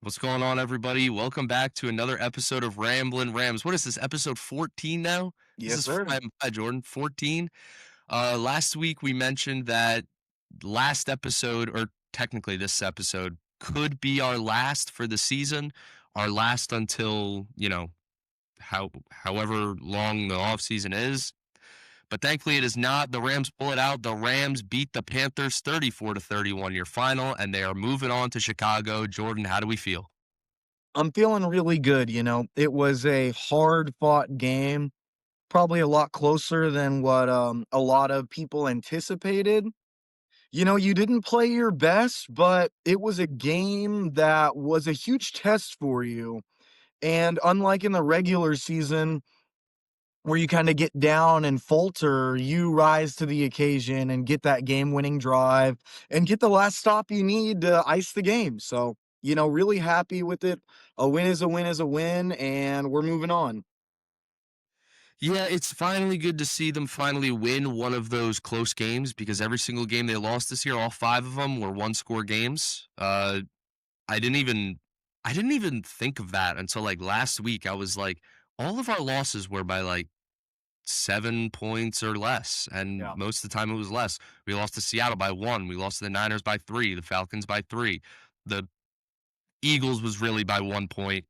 What's going on, everybody? Welcome back to another episode of Ramblin' Rams. What is this, episode 14 now? This Yes, is sir. flying by, Jordan. 14. Last week we mentioned that last episode, or technically this episode, could be our last for the season, our last until, however long the offseason is. But thankfully it is not. The Rams pull it out. The Rams beat the Panthers 34-31 your final, and they are moving on to Chicago. Jordan, how do we feel? I'm feeling really good, It was a hard-fought game, probably a lot closer than what, a lot of people anticipated. You didn't play your best, but it was a game that was a huge test for you, and unlike in the regular season where you kinda get down and falter, you rise to the occasion and get that game-winning drive and get the last stop you need to ice the game, so, really happy with it. A win is a win is a win, and we're moving on. Yeah, it's finally good to see them finally win one of those close games because every single game they lost this year, all five of them were one-score games. I didn't even I didn't even think of that until like last week. I was like, all of our losses were by like 7 points or less, and Yeah. most of the time it was less. We lost to Seattle by one. We lost to the Niners by three. The Falcons by three. The Eagles was really by 1 point.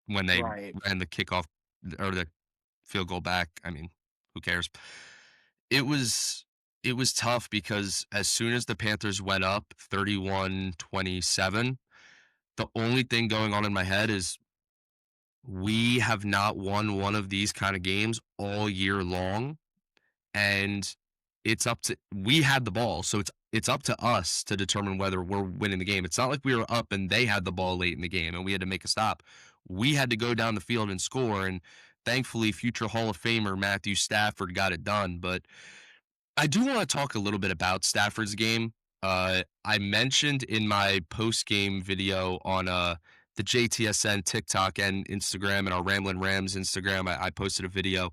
When they Right. ran the kickoff or the field goal back. I mean, who cares? It was it was tough because as soon as the Panthers went up 31-27, the only thing going on in my head is we have not won one of these kind of games all year long, and it's up to we had the ball, so it's up to us to determine whether we're winning the game. It's not like we were up and they had the ball late in the game and we had to make a stop. We had to go down the field and score, and thankfully future Hall of Famer Matthew Stafford got it done. But I do want to talk a little bit about Stafford's game. I mentioned in my post game video on the JTSN TikTok and Instagram and our Ramblin' Rams Instagram, I posted a video,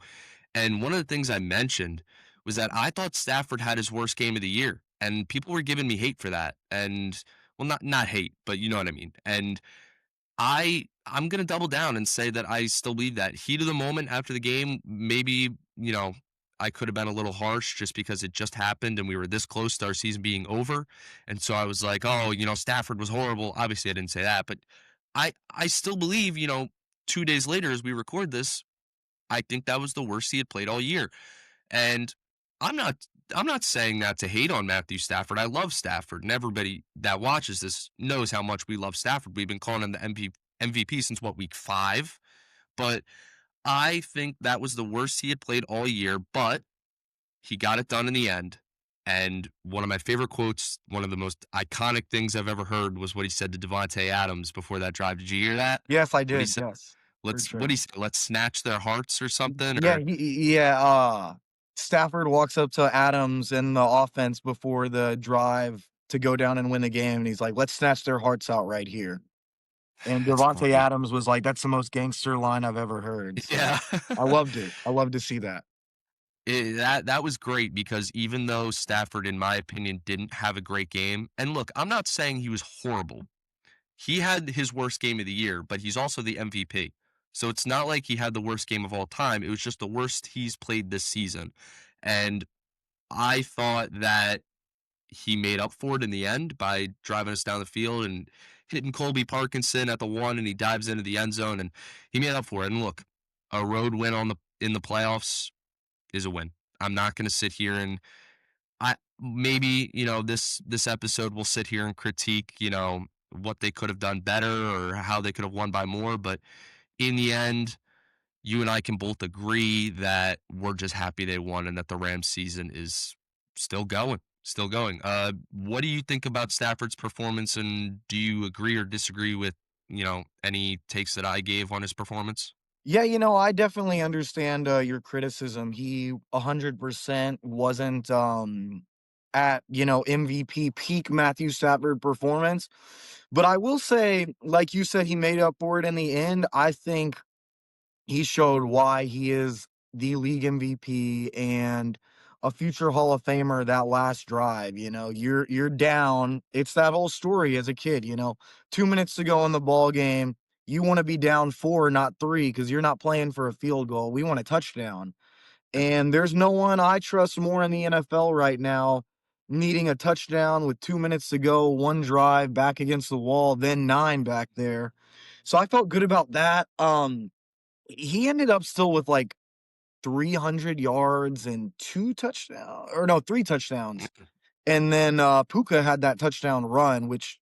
and one of the things I mentioned was that I thought Stafford had his worst game of the year, and people were giving me hate for that. And well, not hate, but you know what I mean. And I'm gonna double down and say that I still believe that. Heat of the moment after the game, maybe, I could have been a little harsh just because it just happened and we were this close to our season being over. And so I was like, oh, Stafford was horrible. Obviously I didn't say that, but I still believe, 2 days later as we record this, I think that was the worst he had played all year. And I'm not I'm not saying that to hate on Matthew Stafford. I love Stafford, and everybody that watches this knows how much we love Stafford. We've been calling him the MVP since what, week 5? But I think that was the worst he had played all year, but he got it done in the end. And one of my favorite quotes, one of the most iconic things I've ever heard was what he said to Devontae Adams before that drive. Did you hear that? Yes, I What he did, said? yes, for What sure. he said? Let's snatch their hearts or something, Yeah, or yeah, Stafford walks up to Adams in the offense before the drive to go down and win the game, and he's like, "Let's snatch their hearts out right here." And that's Devontae funny. Adams was like, "That's the most gangster line I've ever heard," so Yeah. I loved it. I love to see that. That was great because even though Stafford, in my opinion, didn't have a great game, and look, I'm not saying he was horrible. He had his worst game of the year, but he's also the MVP. So it's not like he had the worst game of all time. It was just the worst he's played this season. And I thought that he made up for it in the end by driving us down the field and hitting Colby Parkinson at the one, and he dives into the end zone and he made up for it. And look, a road win in the playoffs is a win. I'm not going to sit here and I maybe, this episode will sit here and critique, what they could have done better or how they could have won by more, but in the end, you and I can both agree that we're just happy they won and that the Rams season is still going, still going. What do you think about Stafford's performance, and do you agree or disagree with, any takes that I gave on his performance? Yeah, I definitely understand, your criticism. He 100% wasn't, at, MVP peak Matthew Stafford performance, but I will say, like you said, he made up for it in the end. I think he showed why he is the league MVP, and a future Hall of Famer that last drive, you're down. It's that whole story as a kid, 2 minutes to go in the ball game. You wanna be down 4, not 3, because 'cause you're not playing for a field goal. We want a touchdown. And there's no one I trust more in the NFL right now, needing a touchdown with 2 minutes to go, 1 drive back against the wall, then 9 back there. So I felt good about that. He ended up still with, like, 300 yards and 2 touchdowns, or no, 3 touchdowns. And then, Puka had that touchdown run, which,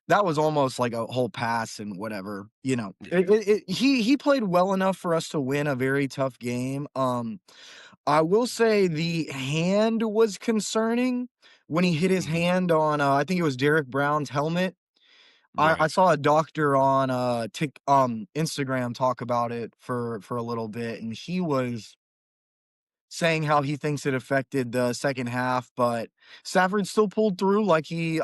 that was almost like a whole pass and whatever, he played well enough for us to win a very tough game. I will say the hand was concerning when he hit his Mhm. hand on, I think it was Derrick Brown's helmet. I Right. saw a doctor on, Instagram talk about it for a little bit, and he was saying how he thinks it affected the second half, but Stafford still pulled through like he,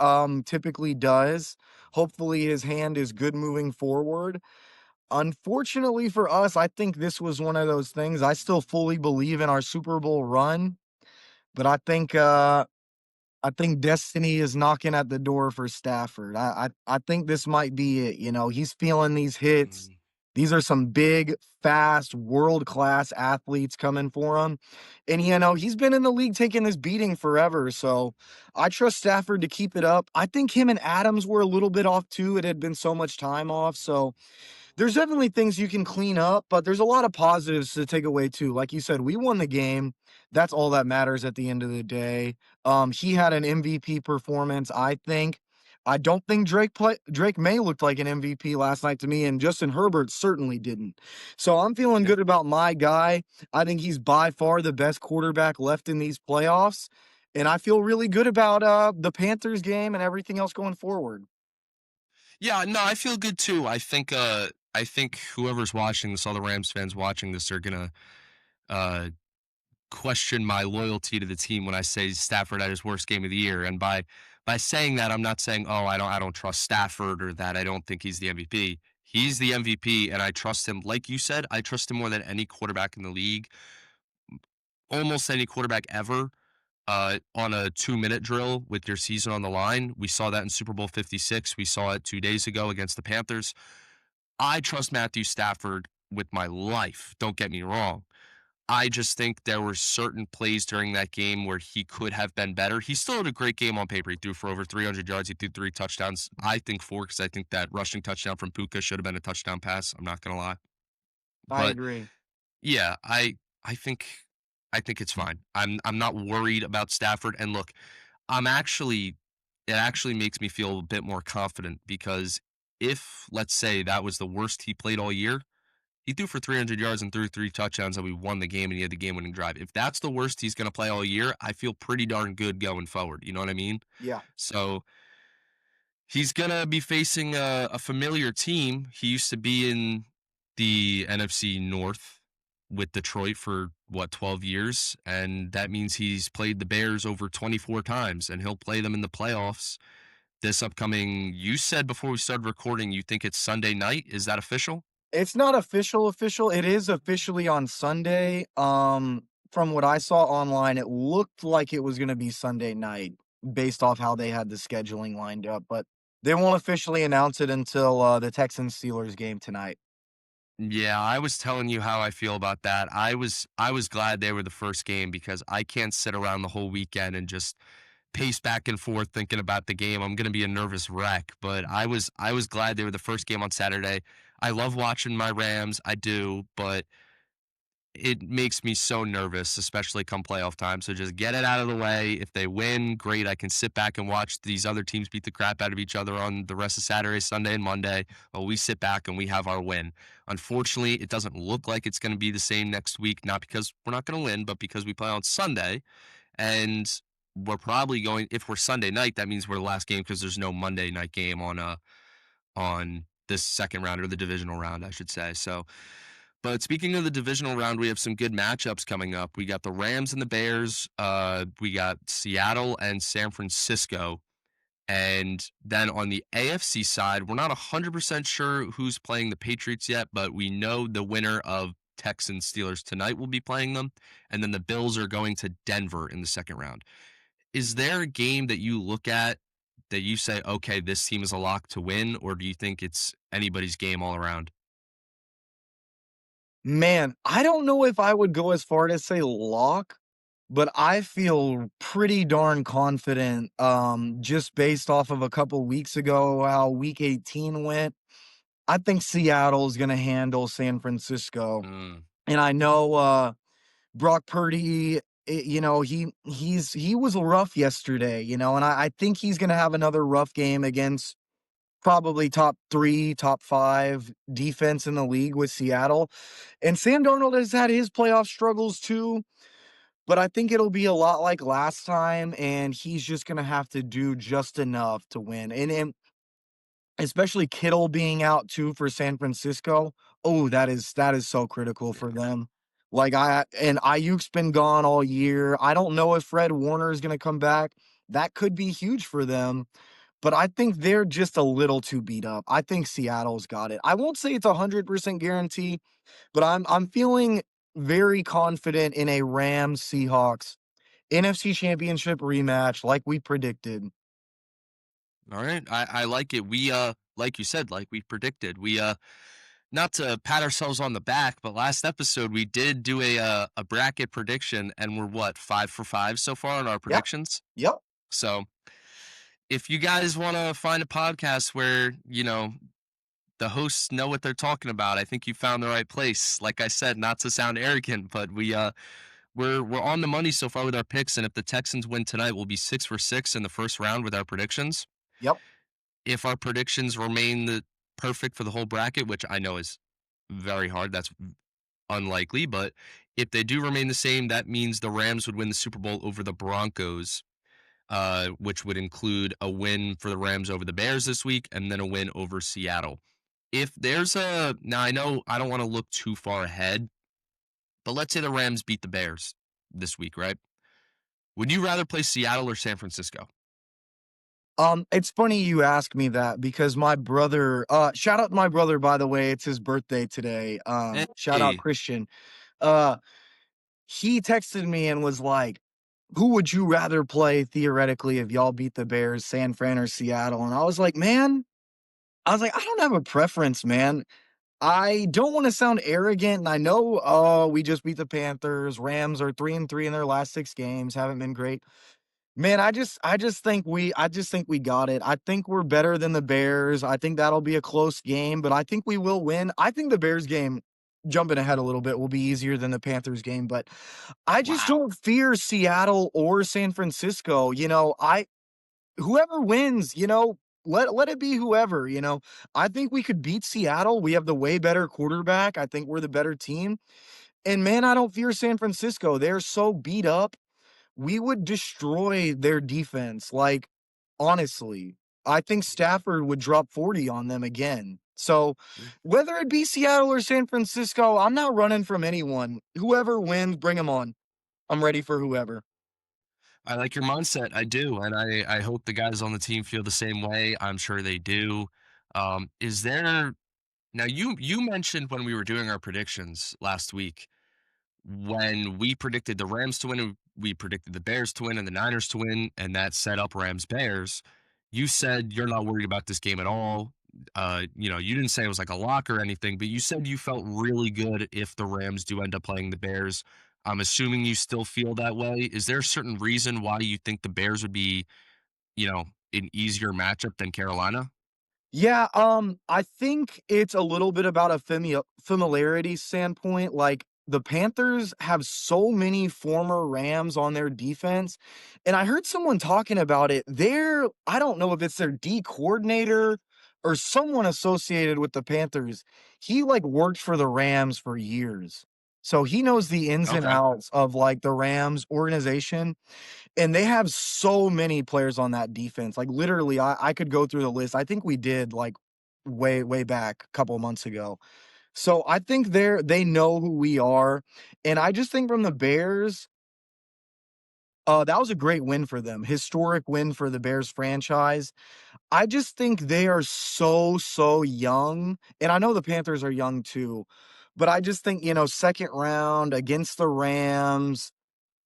typically does. Hopefully, his hand is good moving forward. Unfortunately for us, I think this was one of those things. I still fully believe in our Super Bowl run, but I think destiny is knocking at the door for Stafford. I think this might be it. He's feeling these hits. Mhm. These are some big, fast, world-class athletes coming for him. And he's been in the league taking this beating forever. So I trust Stafford to keep it up. I think him and Adams were a little bit off too. It had been so much time off. So there's definitely things you can clean up, but there's a lot of positives to take away too. Like you said, we won the game. That's all that matters at the end of the day. He had an MVP performance, I think. I don't think Drake May looked like an MVP last night to me, and Justin Herbert certainly didn't. So I'm feeling Yeah. good about my guy. I think he's by far the best quarterback left in these playoffs. And I feel really good about the Panthers game and everything else going forward. Yeah, no, I feel good too. I think whoever's watching this, all the Rams fans watching this are gonna uh question my loyalty to the team when I say Stafford had his worst game of the year. And by saying that, I'm not saying, oh, I don't trust Stafford or that I don't think he's the MVP. He's the MVP, and I trust him. Like you said, I trust him more than any quarterback in the league, almost any quarterback ever. On a 2 minute drill with your season on the line. We saw that in Super Bowl 56. We saw it 2 days ago against the Panthers. I trust Matthew Stafford with my life. Don't get me wrong. I just think there were certain plays during that game where he could have been better. He still had a great game on paper. He threw for over 300 yards. He threw 3 touchdowns. I think 4 because I think that rushing touchdown from Puka should have been a touchdown pass. I'm not going to lie. I But agree. yeah, I think I think it's fine. I'm not worried about Stafford. And look, I'm actually it actually makes me feel a bit more confident because if let's say that was the worst he played all year, he threw for 300 yards and threw 3 touchdowns and we won the game and he had the game-winning drive. If that's the worst he's going to play all year, I feel pretty darn good going forward. You know what I mean? Yeah. So he's gonna be facing a familiar team. He used to be in the NFC North with Detroit for what 12 years, and that means he's played the Bears over 24 times, and he'll play them in the playoffs this upcoming. You said before we started recording, you think it's Sunday night. Is that official? It's not official. It is officially on Sunday. From what I saw online, it looked like it was gonna be Sunday night based off how they had the scheduling lined up, but they won't officially announce it until, the Texans-Steelers game tonight. Yeah, I was telling you how I feel about that. I was glad they were the first game because I can't sit around the whole weekend and just pace back and forth thinking about the game. I'm going to be a nervous wreck, but I was glad they were the first game on Saturday. I love watching my Rams, I do, but it makes me so nervous, especially come playoff time. So just get it out of the way. If they win, great. I can sit back and watch these other teams beat the crap out of each other on the rest of Saturday, Sunday, and Monday. Well, we sit back and we have our win. Unfortunately, it doesn't look like it's going to be the same next week, not because we're not going to win, but because we play on Sunday. And we're probably going, if we're Sunday night, that means we're the last game because there's no Monday night game on this second round or the divisional round, I should say. So, but speaking of the divisional round, we have some good matchups coming up. We got the Rams and the Bears. We got Seattle and San Francisco. And then on the AFC side, we're not 100% sure who's playing the Patriots yet, but we know the winner of Texans, Steelers tonight will be playing them, and then the Bills are going to Denver in the second round. Is there a game that you look at that you say, okay, this team is a lock to win, or do you think it's anybody's game all around? Man, I don't know if I would go as far to say lock, but I feel pretty darn confident, just based off of a couple weeks ago, how week 18 went. I think Seattle's gonna handle San Francisco. Mm, And I know, Brock Purdy, he was rough yesterday, and I think he's gonna have another rough game against probably top 3, top 5 defense in the league with Seattle. And Sam Darnold has had his playoff struggles too, but I think it'll be a lot like last time, and he's just gonna have to do just enough to win. And especially Kittle being out too for San Francisco. Oh, that is so critical for yeah. them. Like and Ayuk's been gone all year. I don't know if Fred Warner is gonna come back. That could be huge for them, but I think they're just a little too beat up. I think Seattle's got it. I won't say it's 100% guarantee, but I'm feeling very confident in a Rams Seahawks NFC Championship rematch like we predicted. All right. I like it. We like you said, like we predicted, we not to pat ourselves on the back, but last episode we did do a bracket prediction and we're what, 5 for 5 so far on our Yep. predictions. Yep. So if you guys want to find a podcast where, the hosts know what they're talking about, I think you found the right place. Like I said, not to sound arrogant, but we're on the money so far with our picks, and if the Texans win tonight, we'll be 6 for 6 in the first round with our predictions. Yep. If our predictions remain the perfect for the whole bracket, which I know is very hard, that's unlikely, but if they do remain the same, that means the Rams would win the Super Bowl over the Broncos, which would include a win for the Rams over the Bears this week and then a win over Seattle. If there's a now, I know I don't want to look too far ahead, but let's say the Rams beat the Bears this week, right? Would you rather play Seattle or San Francisco? It's funny you ask me that because my brother, shout out to my brother, by the way, it's his birthday today. Shout out Hey, Christian. Uh, he texted me and was like, who would you rather play theoretically if y'all beat the Bears, San Fran or Seattle? And I was like, man, I don't have a preference, man. I don't want to sound arrogant. And I know, oh, we just beat the Panthers. Rams are 3-3 in their last 6 games, haven't been great. Man, I just think we got it. I think we're better than the Bears. I think that'll be a close game, but I think we will win. I think the Bears game, jumping ahead a little bit, will be easier than the Panthers game, but I just wow. don't fear Seattle or San Francisco. I whoever wins, let it be whoever. I think we could beat Seattle. We have the way better quarterback. I think we're the better team. And man, I don't fear San Francisco. They're so beat up, we would destroy their defense. Like, honestly, I think Stafford would drop 40 on them again. So, whether it be Seattle or San Francisco, I'm not running from anyone. Whoever wins, bring them on. I'm ready for whoever. I like your mindset. I do, and I hope the guys on the team feel the same way. I'm sure they do. Is there now you mentioned when we were doing our predictions last week when we predicted the Rams to win and we predicted the Bears to win and the Niners to win, and that set up Rams Bears. You said you're not worried about this game at all. You didn't say it was like a lock or anything, but you said you felt really good if the Rams do end up playing the Bears. I'm assuming you still feel that way. Is there a certain reason why you think the Bears would be, you know, an easier matchup than Carolina? Yeah, I think it's a little bit about a familiarity standpoint. Like the Panthers have so many former Rams on their defense, and I heard someone talking about it. I don't know if it's their D coordinator or someone associated with the Panthers. He like worked for the Rams for years. So he knows the ins and Okay. outs of like the Rams organization. And they have so many players on that defense. Like literally, I could go through the list. I think we did like way, way back a couple of months ago. So I think they know who we are. And I just think from the Bears, that was a great win for them. Historic win for the Bears franchise. I just think they are so, so young. And I know the Panthers are young too, but I just think, second round against the Rams,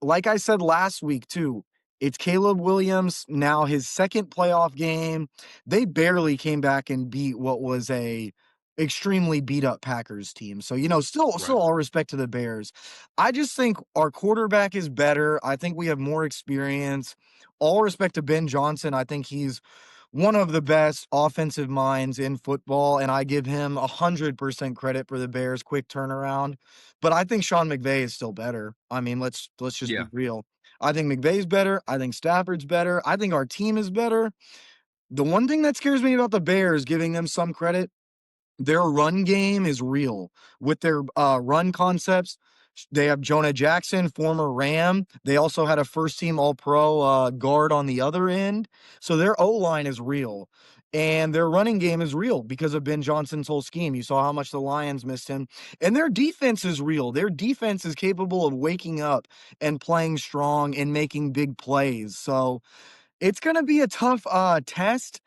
like I said last week too, it's Caleb Williams, now his second playoff game. They barely came back and beat what was a extremely beat up Packers team. So, still Right. all respect to the Bears. I just think our quarterback is better. I think we have more experience. All respect to Ben Johnson. I think he's one of the best offensive minds in football, and I give him 100% credit for the Bears' quick turnaround. But I think Sean McVay is still better. I mean, let's just be Yeah. real. I think McVay's better. I think Stafford's better. I think our team is better. The one thing that scares me about the Bears, giving them some credit, their run game is real with their run concepts. They have Jonah Jackson, former Ram. They also had a first team All Pro guard on the other end. So their O line is real. And their running game is real because of Ben Johnson's whole scheme. You saw how much the Lions missed him. And their defense is real. Their defense is capable of waking up and playing strong and making big plays. So it's going to be a tough test.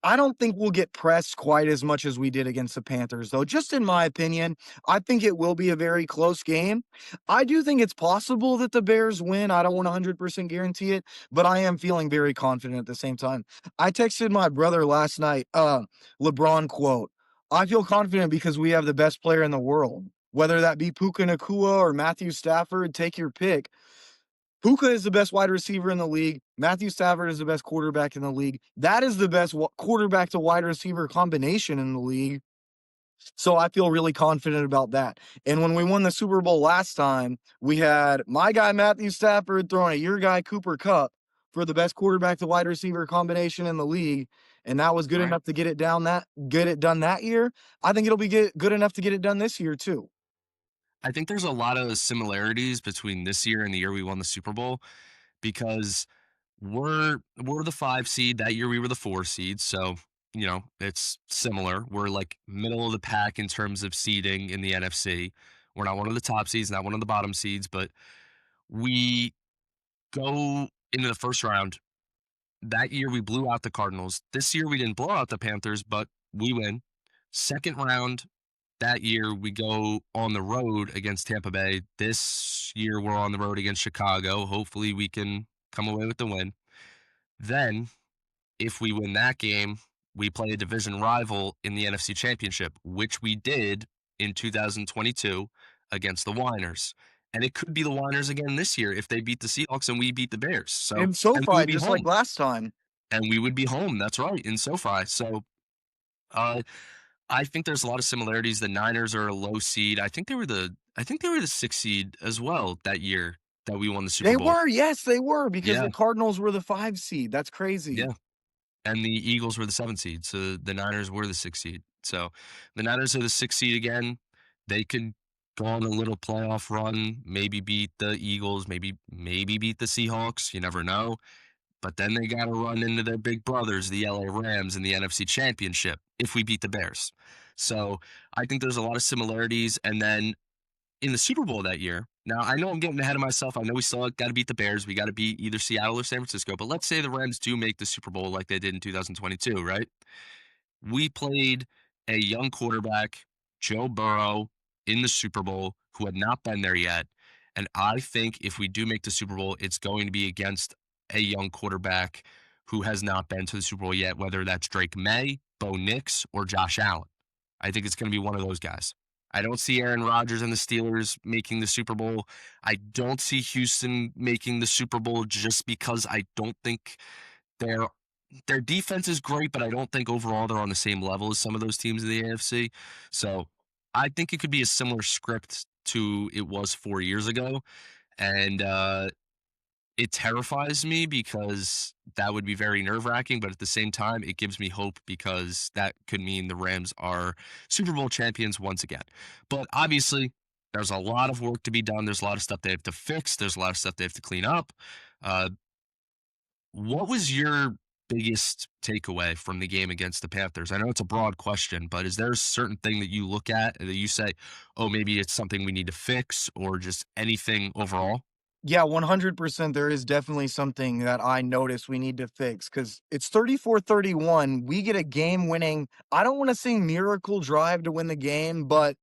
I don't think we'll get pressed quite as much as we did against the Panthers, though. Just in my opinion, I think it will be a very close game. I do think it's possible that the Bears win. I don't want to 100% guarantee it, but I am feeling very confident at the same time. I texted my brother last night, LeBron quote, I feel confident because we have the best player in the world. Whether that be Puka Nakua or Matthew Stafford, take your pick. Puka is the best wide receiver in the league. Matthew Stafford is the best quarterback in the league. That is the best quarterback to wide receiver combination in the league. So I feel really confident about that. And when we won the Super Bowl last time, we had my guy Matthew Stafford throwing at your guy Cooper Kupp for the best quarterback to wide receiver combination in the league, and that was good Right. enough to get it done that year. I think it'll be good enough to get it done this year too. I think there's a lot of similarities between this year and the year we won the Super Bowl because we're the 5 seed. That year we were the 4 seed, so, it's similar. We're, like, middle of the pack in terms of seeding in the NFC. We're not one of the top seeds, not one of the bottom seeds, but we go into the first round. That year, we blew out the Cardinals. This year, we didn't blow out the Panthers, but we win. Second round, that year, we go on the road against Tampa Bay. This year, we're on the road against Chicago. Hopefully, we can come away with the win. Then, if we win that game, we play a division rival in the NFC Championship, which we did in 2022 against the Winers. And it could be the Winers again this year if they beat the Seahawks and we beat the Bears. So, In and we SoFi, would be just like home. last time. And we would be home. That's right, in SoFi. So, uh, I think there's a lot of similarities. The Niners are a low seed. I think they were the 6th seed as well that year that we won the Super They Bowl. were, yes, they were, because Yeah, the Cardinals were the 5 seed. That's crazy. yeah. And the Eagles were the 7th seed. So the Niners were the 6th seed. So the Niners are the 6th seed again. They could go on a little playoff run, maybe beat the Eagles, maybe beat the Seahawks. You never know. But then they got to run into their big brothers, the LA Rams, in the NFC Championship if we beat the Bears. So I think there's a lot of similarities. And then in the Super Bowl that year, now I know I'm getting ahead of myself. I know we still got to beat the Bears. We got to beat either Seattle or San Francisco. But let's say the Rams do make the Super Bowl like they did in 2022, right? We played a young quarterback, Joe Burrow, in the Super Bowl who had not been there yet. And I think if we do make the Super Bowl, it's going to be against a young quarterback who has not been to the Super Bowl yet, whether that's Drake May, Bo Nix, or Josh Allen. I think it's going to be one of those guys. I don't see Aaron Rodgers and the Steelers making the Super Bowl. I don't see Houston making the Super Bowl just because I don't think they're their defense is great, but I don't think overall they're on the same level as some of those teams in the AFC. So I think it could be a similar script to it was 4 years ago. And it terrifies me because that would be very nerve wracking. But at the same time, it gives me hope because that could mean the Rams are Super Bowl champions once again. But obviously, there's a lot of work to be done. There's a lot of stuff they have to fix. There's a lot of stuff they have to clean up. Uh, what was your biggest takeaway from the game against the Panthers? I know it's a broad question, but is there a certain thing that you look at that you say, oh, maybe it's something we need to fix or just anything overall? Yeah, 100%. There is definitely something that I notice we need to fix because it's 34-31. We get a game winning, I don't want to say miracle drive to win the game, but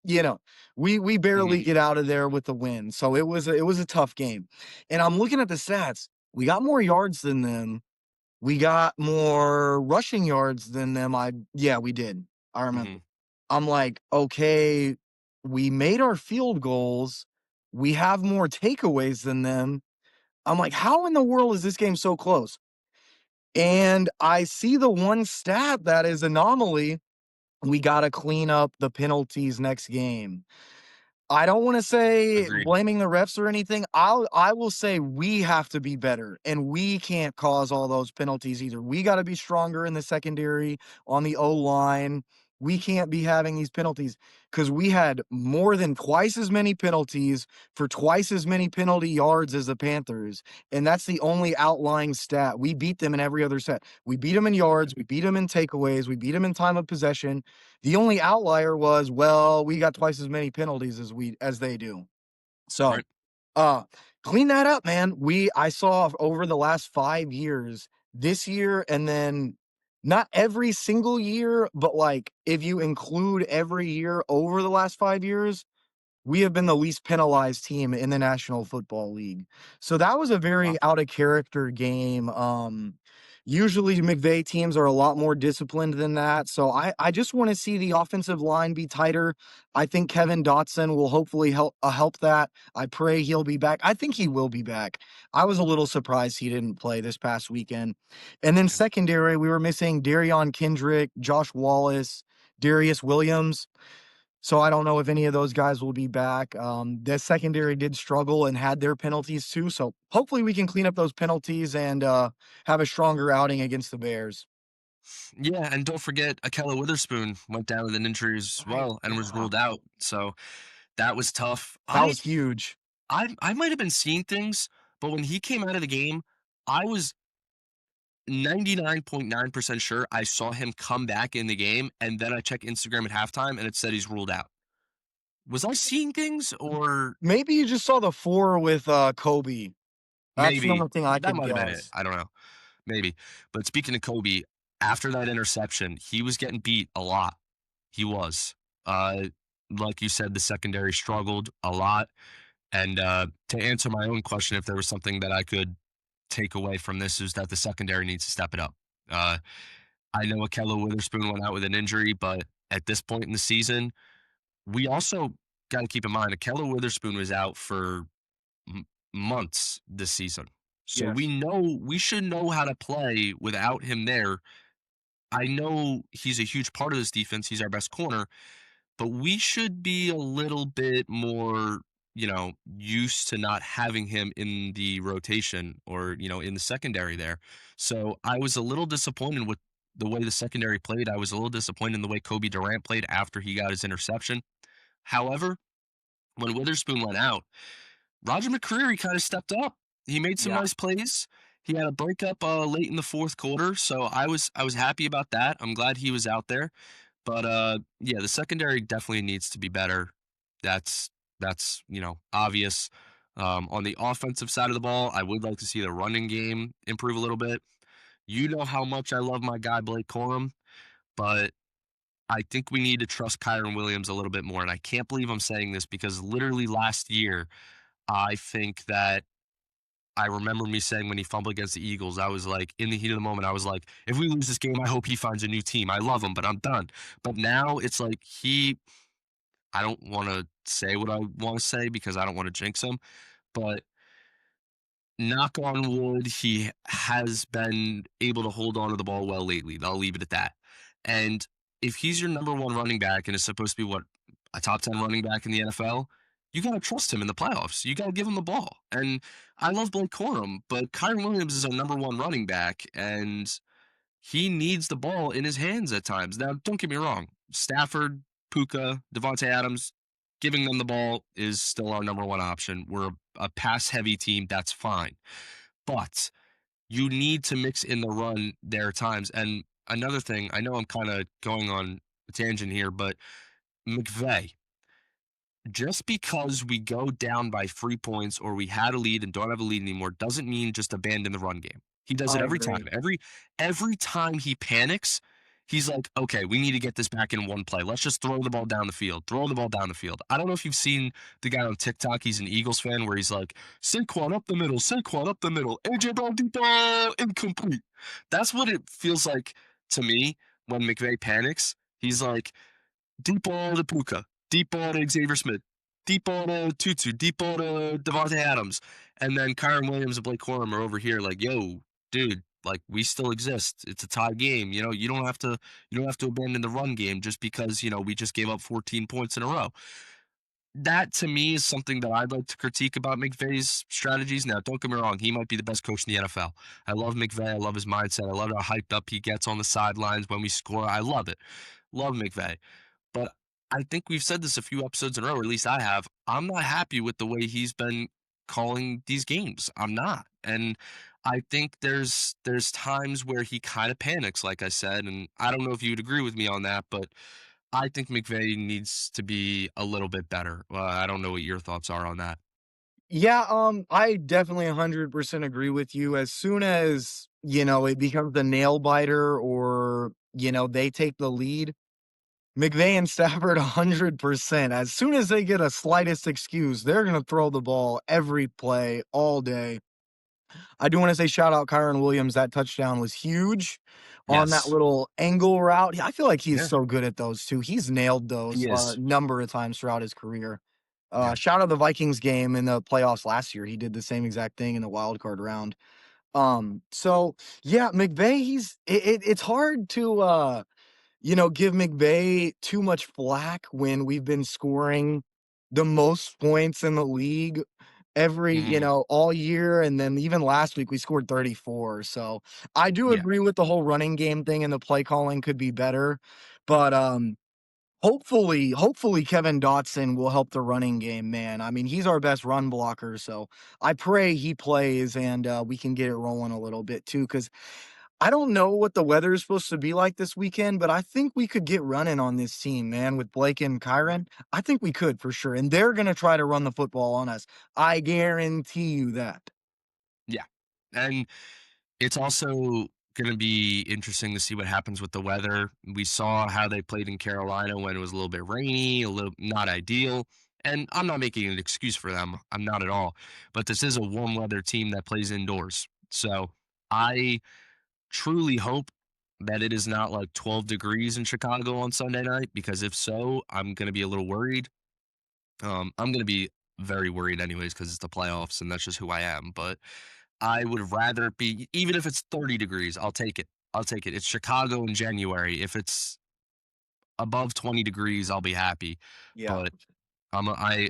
you know, we barely Mhm, get out of there with the win. So it was a tough game. And I'm looking at the stats. We got more yards than them. We got more rushing yards than them. Yeah, we did. I remember. mhm. I'm like, okay, we made our field goals. We have more takeaways than them. I'm like, how in the world is this game so close? And I see the one stat that is anomaly. We got to clean up the penalties next game. I don't wanna say Agreed. blaming the refs or anything. I will say we have to be better, and we can't cause all those penalties either. We gotta be stronger in the secondary, on the O-line. We can't be having these penalties because we had more than twice as many penalties for twice as many penalty yards as the Panthers, and that's the only outlying stat. We beat them in every other set. We beat them in yards, we beat them in takeaways, we beat them in time of possession. The only outlier was, well, we got twice as many penalties as they do. So, Right. uh, clean that up, man. I saw over the last 5 years, this year, and then not every single year, but, like, if you include every year over the last 5 years, we have been the least penalized team in the National Football League. So that was a very Wow. out of character game. Usually McVay teams are a lot more disciplined than that. So I just want to see the offensive line be tighter. I think Kevin Dotson will hopefully help that. I pray he'll be back. I think he will be back. I was a little surprised he didn't play this past weekend. And then Yeah. secondary, we were missing Darion Kendrick, Josh Wallace, Darius Williams. So I don't know if any of those guys will be back. The secondary did struggle and had their penalties too. So hopefully we can clean up those penalties and have a stronger outing against the Bears. Yeah, and don't forget Akella Witherspoon went down with an injury as Right. well and was Yeah. ruled out. So that was tough. That I was huge. I might have been seeing things, but when he came out of the game, I was 99.9% sure I saw him come back in the game, and then I check Instagram at halftime and it said he's ruled out. Was I seeing things or Maybe you just saw the 4 with Kobe. That's the maybe only thing I that could might have been it. guess. I don't know. Maybe. But speaking of Kobe, after that interception, he was getting beat a lot. He was. Uh, like you said, the secondary struggled a lot. And to answer my own question, if there was something that I could take away from this, is that the secondary needs to step it up. Uh, I know Akella Witherspoon went out with an injury, but at this point in the season, we also got to keep in mind Akella Witherspoon was out for m- months this season. So Yes. we should know how to play without him there. I know he's a huge part of this defense. He's our best corner, but we should be a little bit more, used to not having him in the rotation or, in the secondary there. So I was a little disappointed with the way the secondary played. I was a little disappointed in the way Kobe Durant played after he got his interception. However, when Witherspoon went out, Roger McCreary kind of stepped up. He made some Yeah. nice plays. He had a breakup late in the fourth quarter, so I was happy about that. I'm glad he was out there. But yeah, the secondary definitely needs to be better. That's that's obvious. On the offensive side of the ball, I would like to see the running game improve a little bit. You know how much I love my guy Blake Corum, but I think we need to trust Kyron Williams a little bit more. And I can't believe I'm saying this because literally last year, I think that I remember me saying when he fumbled against the Eagles, I was like, in the heat of the moment, I was like, if we lose this game, I hope he finds a new team. I love him, but I'm done. But now it's like I don't want to say what I want to say because I don't want to jinx him, but knock on wood, he has been able to hold on to the ball well lately. I'll leave it at that. And if he's your number one running back and is supposed to be what a top 10 running back in the NFL, you got to trust him in the playoffs. You got to give him the ball. And I love Blake Corum, but Kyron Williams is our number one running back, and he needs the ball in his hands at times. Now, don't get me wrong. Stafford, Puka, Devontae Adams, giving them the ball is still our number one option. We're a pass heavy team. That's fine. But you need to mix in the run there at times. And another thing, I know I'm kind of going on a tangent here, but McVay, just because we go down by 3 points or we had a lead and don't have a lead anymore doesn't mean just abandon the run game. He does it I every time. agree. Every time he panics, He's like, okay, we need to get this back in one play. Let's just throw the ball down the field. Throw the ball down the field. I don't know if you've seen the guy on TikTok. He's an Eagles fan where he's like, Saquon up the middle, Saquon up the middle, AJ Brown deep ball, incomplete. That's what it feels like to me when McVay panics. He's like, deep ball to Puka, deep ball to Xavier Smith, deep ball to Tutu, deep ball to Devontae Adams, and then Kyron Williams and Blake Corum are over here like, yo, dude, like we still exist. It's a tie game. You know, you don't have to abandon the run game just because we just gave up 14 points in a row. That to me is something that I'd like to critique about McVay's strategies. Now, don't get me wrong, he might be the best coach in the NFL. I love McVay. I love his mindset. I love how hyped up he gets on the sidelines when we score. I love it. Love McVay. But I think we've said this a few episodes in a row, or at least I have. I'm not happy with the way he's been calling these games. I'm not. And I think there's times where he kind of panics, like I said, and I don't know if you'd agree with me on that, but I think McVay needs to be a little bit better. I don't know what your thoughts are on that. Yeah, I definitely 100% agree with you. As soon as, it becomes the nail biter or, they take the lead, McVay and Stafford 100%. As soon as they get a slightest excuse, they're going to throw the ball every play all day. I do want to say shout out Kyron Williams. That touchdown was huge on that Yes. little angle route. I feel like he's Yeah, so good at those too. He's nailed those he a is. number of times throughout his career. Yeah. Shout out the Vikings game in the playoffs last year. He did the same exact thing in the wild card round. So yeah, McVay, it's hard to give McVay too much flack when we've been scoring the most points in the league every, Hmm. all year. And then even last week we scored 34. So I do Yeah. agree with the whole running game thing and the play calling could be better. But hopefully Kevin Dotson will help the running game, man. I mean, he's our best run blocker, so I pray he plays and we can get it rolling a little bit too. Because I don't know what the weather is supposed to be like this weekend, but I think we could get running on this team, man, with Blake and Kyron. I think we could for sure, and they're gonna try to run the football on us. I guarantee you that. Yeah. And it's also going to be interesting to see what happens with the weather. We saw how they played in Carolina when it was a little bit rainy, a little not ideal. And I'm not making an excuse for them. I'm not at all. But this is a warm weather team that plays indoors. So I truly hope that it is not like 12 degrees in Chicago on Sunday night, because if so, I'm going to be a little worried. I'm going to be very worried anyways because it's the playoffs and that's just who I am. But I would rather it be, even if it's 30 degrees, I'll take it. I'll take it. It's Chicago in January. If it's above 20 degrees, I'll be happy. Yeah. But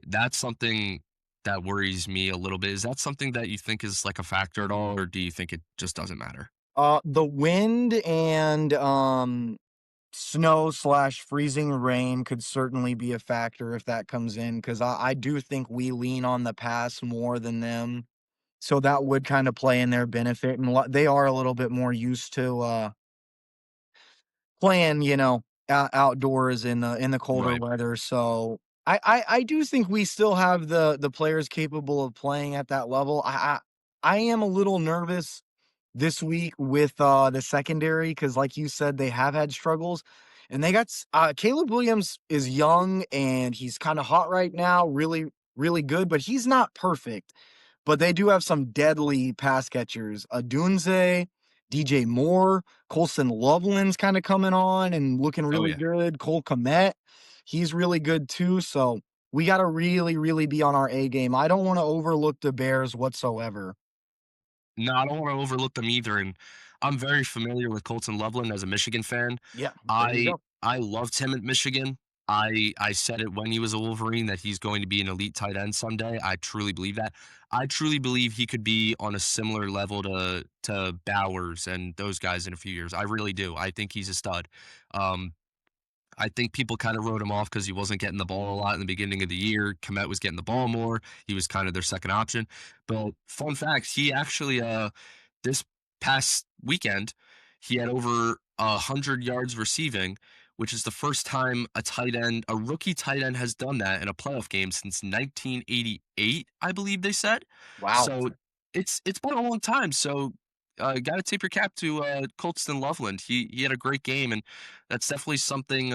that's something that worries me a little bit. Is that something that you think is like a factor at all, or do you think it just doesn't matter? The wind and snow slash freezing rain could certainly be a factor if that comes in because I do think we lean on the pass more than them. So that would kind of play in their benefit, and they are a little bit more used to playing, outdoors in the colder Right. weather. So I do think we still have the players capable of playing at that level. I am a little nervous this week with the secondary because, like you said, they have had struggles, and they got Caleb Williams is young and he's kind of hot right now, really really good, but he's not perfect. But they do have some deadly pass catchers. Adunze, DJ Moore, Colson Loveland's kinda coming on and looking Oh really yeah. good. Cole Kmet, he's really good too, so we gotta really, really be on our A game. I don't wanna overlook the Bears whatsoever. No, I don't want to overlook them either. And I'm very familiar with Colton Loveland as a Michigan fan. Yeah, there you I go. I loved him at Michigan. I said it when he was a Wolverine that he's going to be an elite tight end someday. I truly believe that. I truly believe he could be on a similar level to Bowers and those guys in a few years. I really do. I think he's a stud. Um, I think people kind of wrote him off because he wasn't getting the ball a lot in the beginning of the year. Komet was getting the ball more. He was kind of their second option. But fun fact, he actually this past weekend he had over 100 yards receiving, which is the first time a rookie tight end, has done that in a playoff game since 1988, I believe they said. Wow. So it's been a long time. So gotta tip your cap to Colston Loveland. He had a great game, and that's definitely something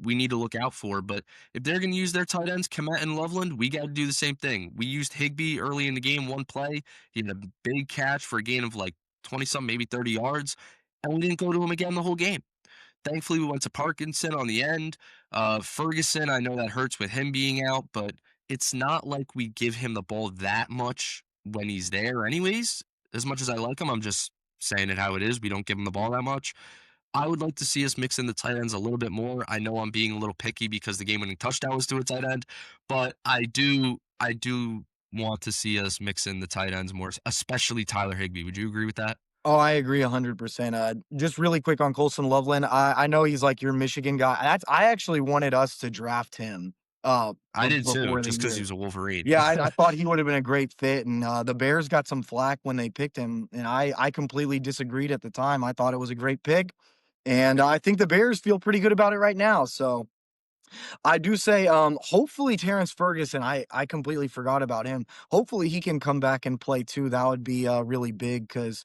we need to look out for. But if they're going to use their tight ends, Komet and Loveland, we got to do the same thing. We used Higbee early in the game, one play. He had a big catch for a gain of like 20 something, maybe 30 yards, and we didn't go to him again the whole game. Thankfully, we went to Parkinson on the end. Ferguson, I know that hurts with him being out, but it's not like we give him the ball that much when he's there, anyways. As much as I like him, I'm just saying it how it is. We don't give him the ball that much. I would like to see us mix in the tight ends a little bit more. I know I'm being a little picky because the game-winning touchdown was to a tight end, but I do want to see us mix in the tight ends more, especially Tyler Higbee. Would you agree with that? Oh, I agree 100%. Just really quick on Colson Loveland. I know he's like your Michigan guy. I actually wanted us to draft him I did too, before the just because he year. was a Wolverine. Yeah, I thought he would have been a great fit, and the Bears got some flack when they picked him, and I completely disagreed at the time. I thought it was a great pick, and I think the Bears feel pretty good about it right now. So I do say, hopefully Terrence Ferguson. I completely forgot about him. Hopefully he can come back and play too. That would be really big because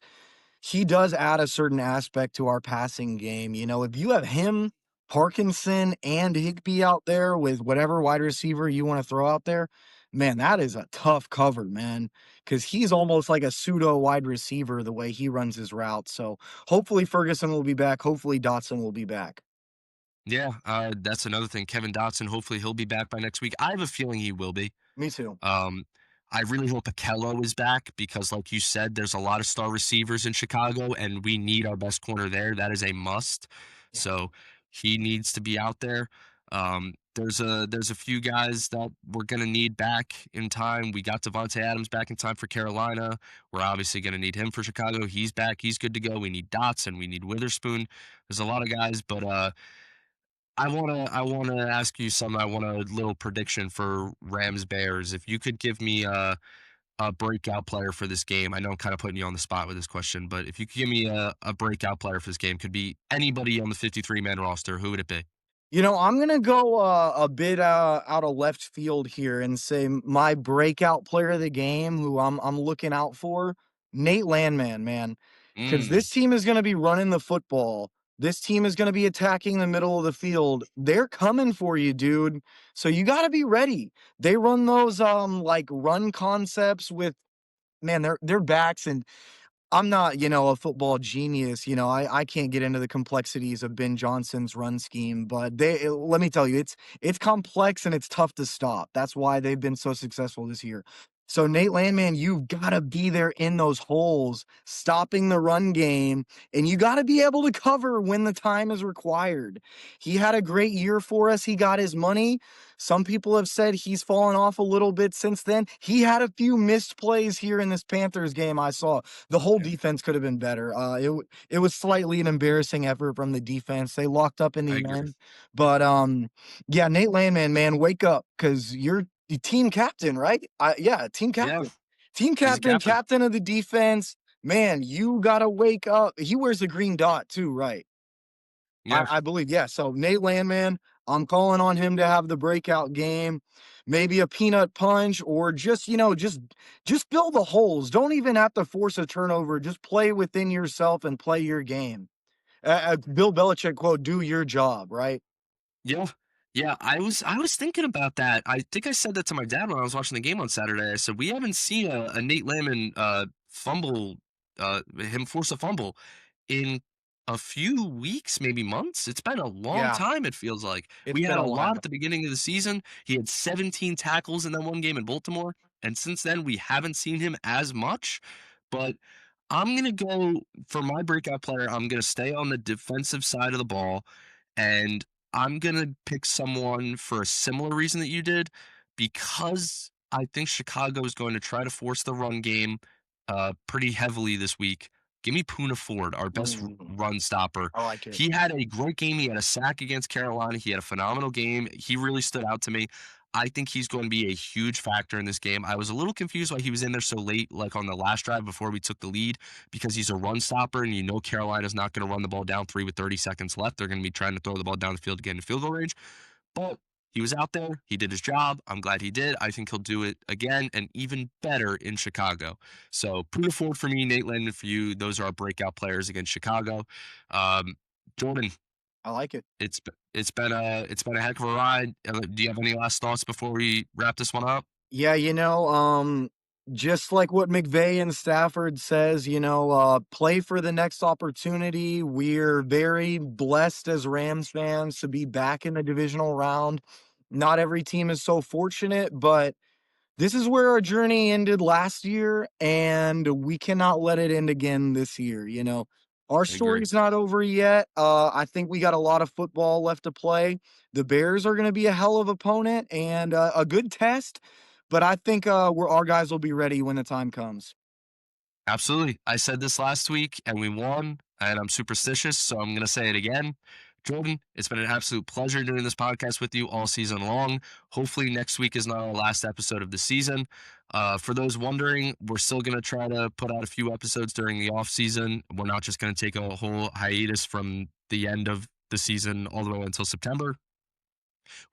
he does add a certain aspect to our passing game. You know, if you have him, Parkinson, and Higbee out there with whatever wide receiver you want to throw out there, man, that is a tough cover, man. Because he's almost like a pseudo wide receiver the way he runs his route. So hopefully Ferguson will be back. Hopefully Dotson will be back. Yeah, that's another thing. Kevin Dotson, hopefully he'll be back by next week. I have a feeling he will be. Me too. Um, I really hope Akello is back because, like you said, there's a lot of star receivers in Chicago, and we need our best corner there. That is a must. Yeah. So he needs to be out there. There's a few guys that we're gonna need back in time. We got Devontae Adams back in time for Carolina. We're obviously gonna need him for Chicago. He's back. He's good to go. We need Dotson. We need Witherspoon. There's a lot of guys, but I wanna ask you something. I want a little prediction for Rams Bears. If you could give me a breakout player for this game, I know I'm kind of putting you on the spot with this question, but if you could give me a breakout player for this game, could be anybody on the 53 man roster, who would it be? You know, I'm gonna go a bit out of left field here and say my breakout player of the game, who I'm looking out for, Nate Landman, man, because Mm, this team is gonna be running the football. This team is gonna be attacking the middle of the field. They're coming for you, dude. So you got to be ready. They run those like run concepts with man, their backs and I'm not, a football genius. I can't get into the complexities of Ben Johnson's run scheme, but let me tell you, it's complex and it's tough to stop. That's why they've been so successful this year. So Nate Landman, you've got to be there in those holes, stopping the run game, and you got to be able to cover when the time is required. He had a great year for us. He got his money. Some people have said he's fallen off a little bit since then. He had a few missed plays here in this Panthers game I saw. The whole yeah, defense could have been better. It was slightly an embarrassing effort from the defense. They locked up in I the agree. end, but yeah, Nate Landman, man, wake up because you're the team captain, right? Yeah, Yeah, team he's a captain, captain. captain of the defense. Man, you gotta wake up. He wears the green dot too, right? I, Yeah, I believe, yeah. So Nate Landman, I'm calling on him to have the breakout game, maybe a peanut punch, or just just fill the holes. Don't even have to force a turnover. Just play within yourself and play your game. Bill Belichick quote: "Do your job." Right? yeah, yeah. I was thinking about that. I think I said that to my dad when I was watching the game on Saturday. I said we haven't seen a Nate Landman fumble, him force a fumble in a few weeks, maybe months. It's been a long Yeah, time. It feels like it's we been had a a lot while. at the beginning of the season. He had 17 tackles in that one game in Baltimore, and since then we haven't seen him as much. But I'm gonna go for my breakout player. I'm gonna stay on the defensive side of the ball, and I'm gonna pick someone for a similar reason that you did, because I think Chicago is going to try to force the run game pretty heavily this week. Give me Puna Ford, our best Mm, run stopper. I like it. He had a great game. He had a sack against Carolina. He had a phenomenal game. He really stood out to me. I think he's going to be a huge factor in this game. I was a little confused why he was in there so late, like on the last drive before we took the lead, because he's a run stopper, and you know Carolina's not going to run the ball down three with 30 seconds left. They're going to be trying to throw the ball down the field to get in field goal range. But he was out there. He did his job. I'm glad he did. I think he'll do it again and even better in Chicago. So Poona Ford for me, Nate Landon for you. Those are our breakout players against Chicago. Um, Jordan, I like it. it's been a heck of a ride. Do you have any last thoughts before we wrap this one up? Yeah, just like what McVay and Stafford says, play for the next opportunity. We're very blessed as Rams fans to be back in the divisional round. Not every team is so fortunate, but this is where our journey ended last year, and we cannot let it end again this year. Our I agree. story's not over yet. I think we got a lot of football left to play. The Bears are going to be a hell of opponent and a good test, but I think our guys will be ready when the time comes. Absolutely. I said this last week and we won, and I'm superstitious, so I'm going to say it again. Jordan, it's been an absolute pleasure doing this podcast with you all season long. Hopefully, next week is not our last episode of the season. For those wondering, we're still going to try to put out a few episodes during the off season. We're not just going to take a whole hiatus from the end of the season all the way until September.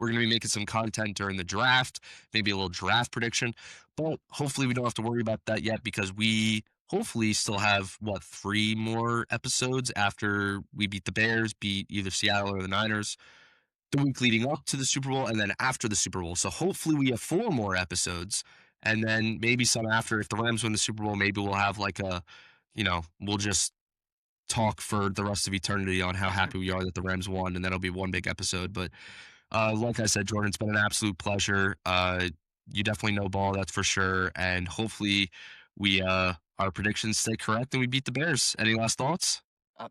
We're going to be making some content during the draft, maybe a little draft prediction, but hopefully we don't have to worry about that yet because we hopefully still have three more episodes after we beat the Bears, beat either Seattle or the Niners, the week leading up to the Super Bowl, and then after the Super Bowl. So hopefully we have four more episodes, and then maybe some after. If the Rams win the Super Bowl, maybe we'll have we'll just talk for the rest of eternity on how happy we are that the Rams won, and that'll be one big episode. But like I said, Jordan, it's been an absolute pleasure. You definitely know ball, that's for sure. And hopefully, we our predictions stay correct and we beat the Bears. Any last thoughts? Uh,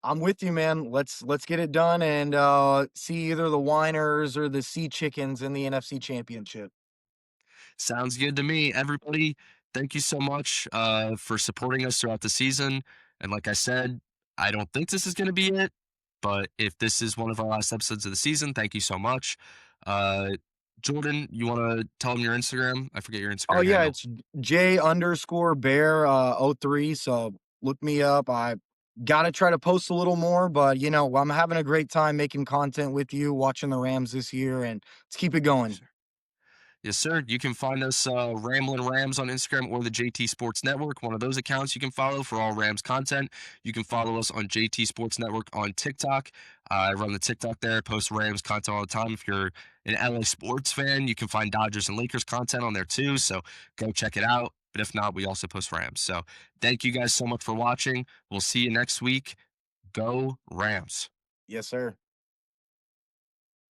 I'm with you, man. Let's get it done and see either the Whiners or the Sea Chickens in the NFC Championship. Sounds good to me. Everybody, thank you so much for supporting us throughout the season. And like I said, I don't think this is going to be it, but if this is one of our last episodes of the season, thank you so much. Uh, Jordan, you want to tell them your Instagram? I forget your Oh Instagram yeah, handle. it's J_bear oh 03. So look me up. I gotta try to post a little more, but I'm having a great time making content with you, watching the Rams this year, and let's keep it going. Yes, sir. You can find us Ramblin Rams on Instagram or the JT Sports Network. One of those accounts you can follow for all Rams content. You can follow us on JT Sports Network on TikTok. I run the TikTok there, post Rams content all the time. If you're an LA sports fan, you can find Dodgers and Lakers content on there too. So go check it out. But if not, we also post Rams. So thank you guys so much for watching. We'll see you next week. Go Rams. Yes, sir.